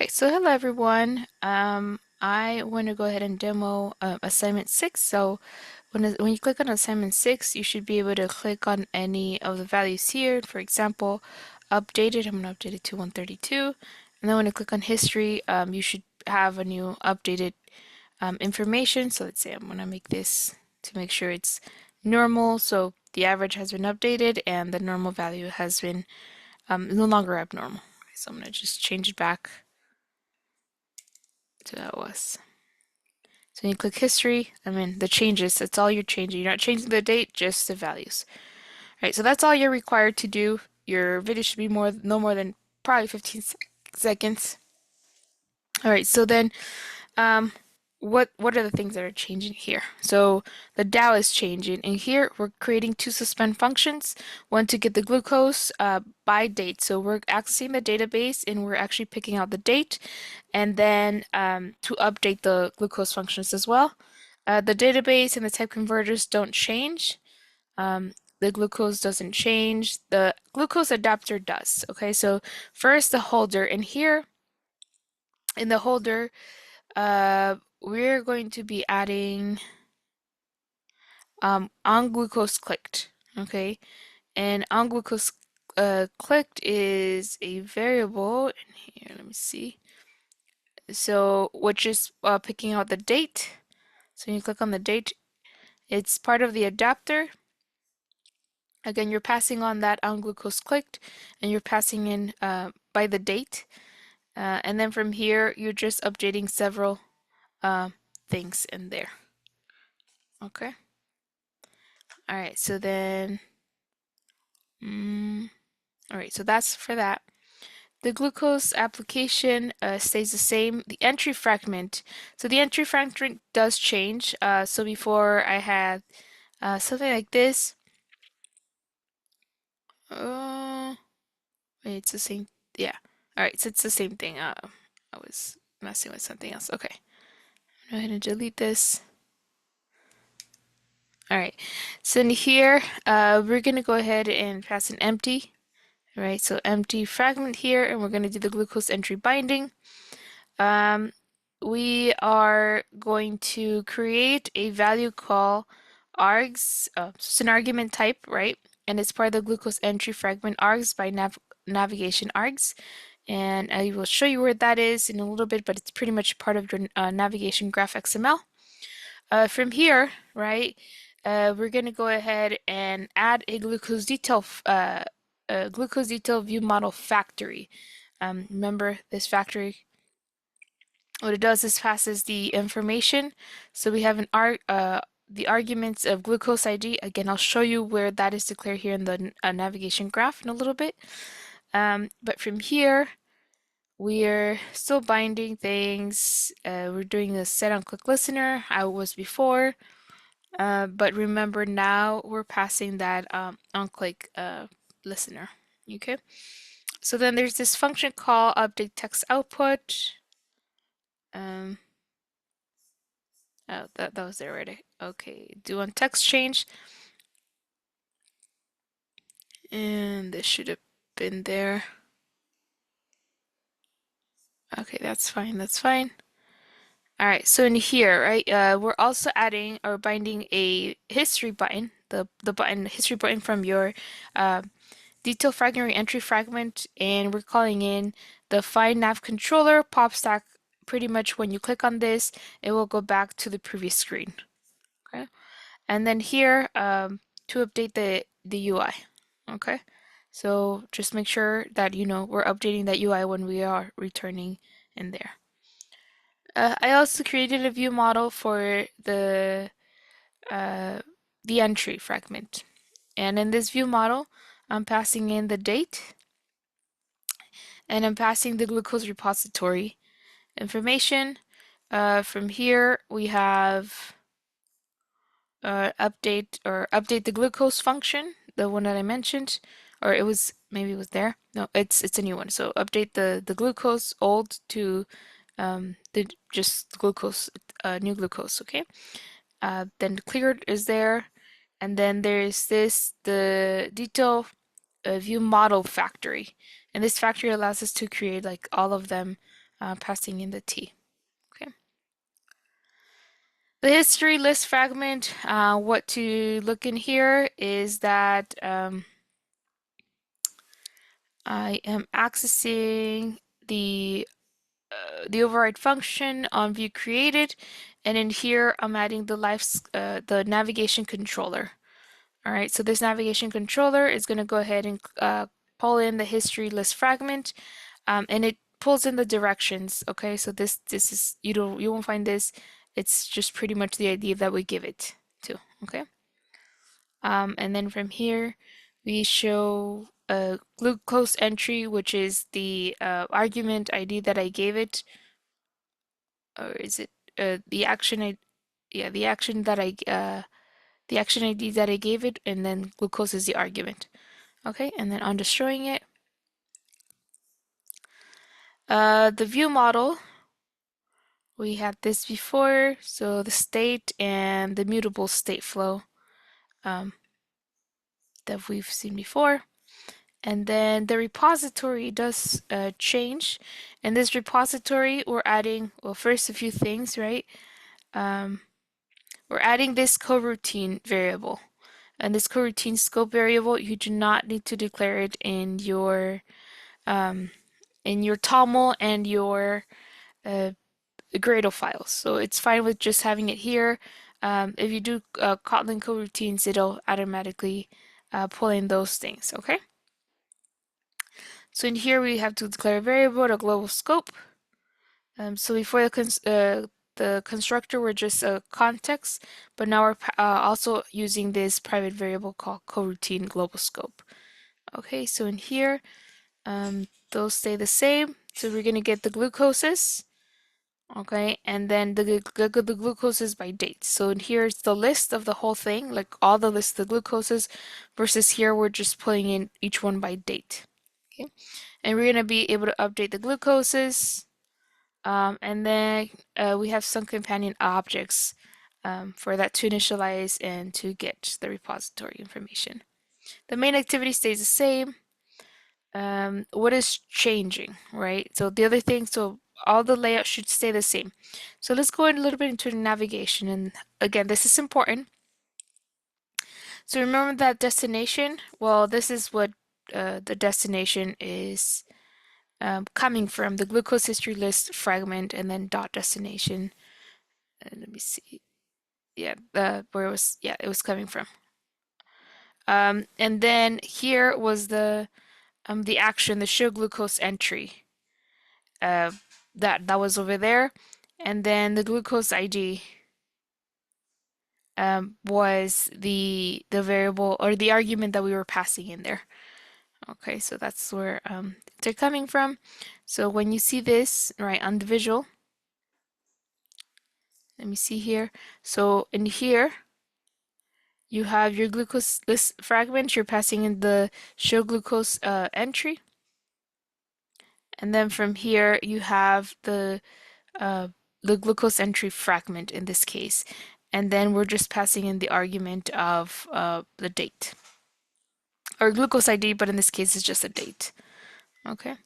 Alright, so hello everyone. I want to go ahead and demo assignment 6. So when you click on assignment 6, you should be able to click on any of the values here. For example, updated, I'm going to update it to 132. And then when you click on history, you should have a new updated information. So let's say I'm going to make this to make sure it's normal. So the average has been updated and the normal value has been no longer abnormal. So I'm going to just change it back to how it was. So when you click history, the changes, that's all you're changing. You're not changing the date, just the values. All right, so that's all you're required to do. Your video should be no more than probably 15 seconds. All right, so then um, what are the things that are changing here? So the Dow is changing, and here we're creating two suspend functions. One to get the glucose by date. So we're accessing the database, and we're actually picking out the date, and then to update the glucose functions as well. The database and the type converters don't change. The glucose doesn't change. The glucose adapter does. Okay, so first the holder, and here in the holder, we're going to be adding on glucose clicked. Okay, and on glucose clicked is a variable. And here, let me see. So which is picking out the date. So you click on the date. It's part of the adapter. Again, you're passing on that on glucose clicked, and you're passing in by the date. And then from here, you're just updating several things in there. Okay. All right. So then, all right. So that's for that. The glucose application stays the same. The entry fragment. So the entry fragment does change. So before I had something like this. It's the same. Yeah. All right. So it's the same thing. I was messing with something else. Okay. Go ahead and delete this. All right. So in here, we're gonna go ahead and pass an empty. All right. So empty fragment here, and we're gonna do the glucose entry binding. We are going to create a value called args. So it's an argument type, right? And it's part of the glucose entry fragment args by navigation args. And I will show you where that is in a little bit, but it's pretty much part of your navigation graph XML. From here, right, we're going to go ahead and add a glucose detail view model factory. Remember this factory, what it does is passes the information. So we have the arguments of glucose ID. Again, I'll show you where that is declared here in the navigation graph in a little bit. But from here, we're still binding things. We're doing the set on click listener. I was before. But remember now we're passing that on click listener. Okay. So then there's this function called update text output. Oh, that was there already. Okay, do on text change. And this should have been there. Okay, that's fine, that's fine. All right, so in here, right, we're also adding or binding a history button, the button history button from your detail fragment or entry fragment, and we're calling in the find nav controller pop stack. Pretty much when you click on this, it will go back to the previous screen. Okay, and then here to update the UI. Okay, so just make sure that we're updating that UI when we are returning in there. I also created a view model for the entry fragment. And in this view model, I'm passing in the date and I'm passing the glucose repository information. From here, we have update the glucose function, the one that I mentioned, or maybe it was there. No, it's a new one. So update the glucose old to just glucose, new glucose. Okay. Then the cleared is there, and then there's the detail view model factory, and this factory allows us to create like all of them passing in the t. Okay. The history list fragment, what to look in here is that I am accessing the override function on view created, and in here I'm adding the navigation controller. All right, so this navigation controller is going to go ahead and pull in the history list fragment, and it pulls in the directions. Okay, so this is you won't find this. It's just pretty much the idea that we give it to. Okay, and then from here we show a glucose entry, which is the argument ID that I gave it, or is it the action I yeah the action ID that I gave it, and then glucose is the argument. Okay, and then on destroying it, the view model, we had this before, so the state and the mutable state flow um, that we've seen before. And then the repository does change. In this repository, we're adding, well, first a few things, right? We're adding this coroutine variable. And this coroutine scope variable, you do not need to declare it in your TOML and your Gradle files. So it's fine with just having it here. If you do Kotlin coroutines, it'll automatically pull in those things, okay? So in here we have to declare a variable, a global scope. So before the constructor were just a context, but now we're also using this private variable called coroutine global scope. Okay, so in here, those stay the same. So we're gonna get the glucoses, okay, and then the glucoses by date. So in here's the list of the whole thing, like all the list of the glucoses, versus here we're just pulling in each one by date. Okay, and we're gonna be able to update the glucoses. And then we have some companion objects for that to initialize and to get the repository information. The main activity stays the same. What is changing, right? So the other thing, so all the layout should stay the same. So let's go in a little bit into the navigation. And again, this is important. So remember that destination? Well, this is what the destination is coming from, the glucose history list fragment and then dot destination. Let me see. Yeah, where it was coming from. And then here was the action, the show glucose entry. That was over there, and then the glucose ID was the variable or the argument that we were passing in there. Okay, so that's where they're coming from. So when you see this right on the visual, let me see here. So in here, you have your glucose list fragment. You're passing in the show glucose entry, and then from here you have uh, the glucose entry fragment in this case, and then we're just passing in the argument of the date or glucose ID, but in this case it's just a date. Okay,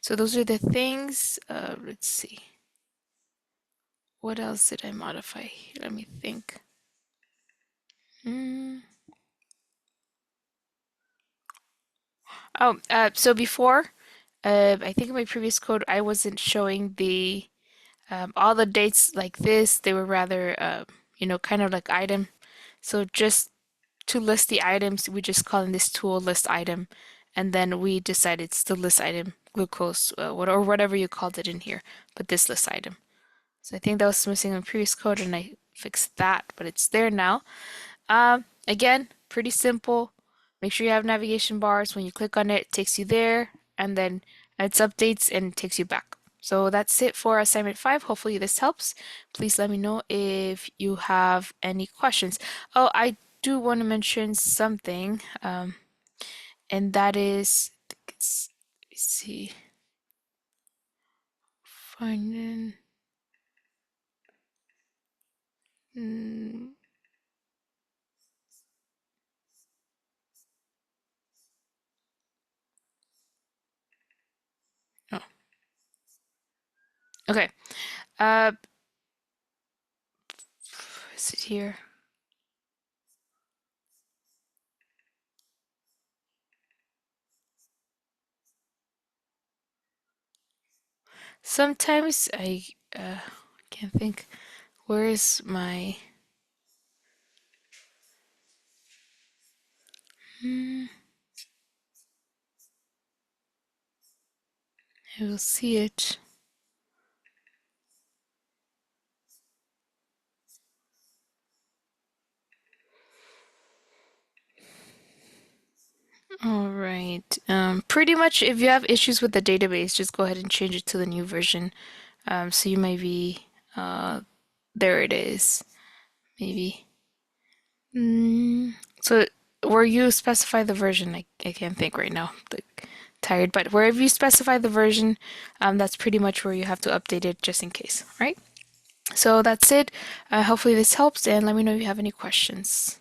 so those are the things. Let's see. What else did I modify? Let me think. Mm. Oh, so before, I think in my previous code, I wasn't showing the all the dates like this. They were rather, kind of like item. So just to list the items, we just call in this tool list item, and then we decide it's the list item glucose, or whatever you called it in here, but this list item. So I think that was missing in previous code, and I fixed that, but it's there now. Again, pretty simple. Make sure you have navigation bars. When you click on it, it takes you there, and then it's updates and takes you back. So that's it for assignment 5. Hopefully this helps. Please let me know if you have any questions. Oh, I do want to mention something, and that is, let's see, finding. Mm, oh, Okay. Uh, is it here? Sometimes I can't think. Where is my? Hmm, I will see it. All right. Pretty much, if you have issues with the database, just go ahead and change it to the new version. So you might be, there it is. Maybe. So where you specify the version, I can't think right now. Like, tired, but wherever you specify the version, that's pretty much where you have to update it just in case. All right. So that's it. Hopefully this helps, and let me know if you have any questions.